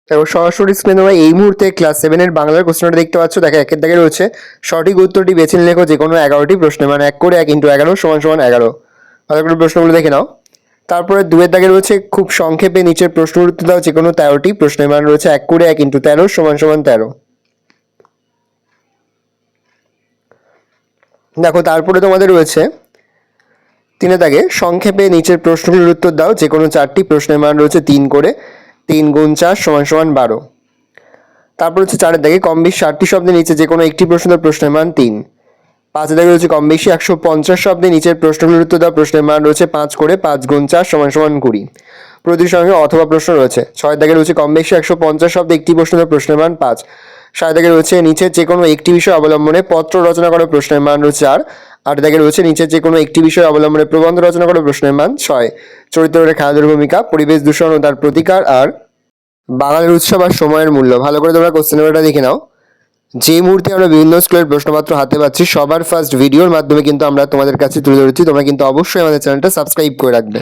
দেখো সরাসরি স্ক্রিনে তোমরা এই মুহূর্তে ক্লাস 7 এর বাংলার কোশ্চেনটা দেখতে পাচ্ছ। দেখো একের দাগে রয়েছে সঠিক উত্তরটি বেছে নিয়ে লেখো যে কোনো 11টি প্রশ্ন, মানে 1 করে 1 × 11 = 11। ভালো করে প্রশ্নগুলো দেখে নাও। তারপরে 2 এর দাগে রয়েছে খুব সংক্ষেপে নিচের প্রশ্নের উত্তর দাও যে কোনো 13টি প্রশ্নের মান রয়েছে 1 করে 1 × 13 = 13। দেখো তারপরে তোমাদের রয়েছে 3 এর দাগে সংক্ষেপে নিচের প্রশ্নগুলোর উত্তর দাও যে কোনো 4টি প্রশ্নের মান রয়েছে 3 করে 3 × 4 = 12। তারপর হচ্ছে 4 এর দাগে কম বেশি 60টি শব্দের নিচে যে কোনো একটি প্রশ্নের মান 3। 5 এর দাগে রয়েছে কম বেশি 150 শব্দে নিচের প্রশ্নগুলোর উত্তর দাও প্রশ্নের মান রয়েছে 5 করে 5 × 4 = 20। প্রতিটির সঙ্গে অথবা প্রশ্ন রয়েছে। 6 এর দাগে রয়েছে কম বেশি 150 শব্দে একটি প্রশ্নের মান 5। 7 দাগে রয়েছে নিচের যে কোনো একটি বিষয় অবলম্বনে পত্র রচনা করা প্রশ্নের মান রয়েছে 4। 8 দাগে রয়েছে নিচের যে কোনো একটি বিষয় অবলম্বনে প্রবন্ধ রচনা করা প্রশ্নের মান 6। চরিত্রের খেলাধুলার ভূমিকা, পরিবেশ দূষণ ও তার প্রতিকার, আর বাঙালির উৎসব আর সময়ের মূল্য। ভালো করে তোমরা কোশ্চেন পেপারটা দেখে নাও। যে মুহূর্তে আমরা বিভিন্ন স্কুলের প্রশ্নপত্র হাতে পাচ্ছি সবার ফার্স্ট ভিডিওর মাধ্যমে কিন্তু আমরা তোমাদের কাছে তুলে ধরেছি। তোমরা কিন্তু অবশ্যই আমাদের চ্যানেলটা সাবস্ক্রাইব করে রাখবে।